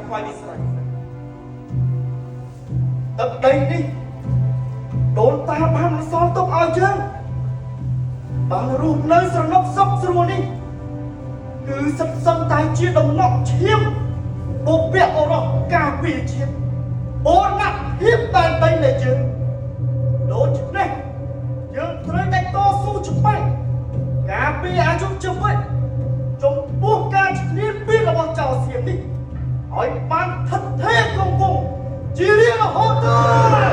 ខ្វាយវិស្រ័យទឹកដីនេះដូនតាបានសល់ទុកឲ្យយើងបានរស់នៅស្រណុកសុខស្រួលនេះគឺសិតសឹងតែជាដំណក់ឈាមបុព្វបុរសការពារជាតិអូនណាស់ភាពតែងតែនៃយើងដូច្នេះយើងត្រូវតែតស៊ូច្បាស់ការពារអាយុជីវិតចំពោះការឈ្លានពានរបស់ចៅសៀមនេះឲ្យបានថិតថេរគង់វង្សជារៀងរហូតទៅ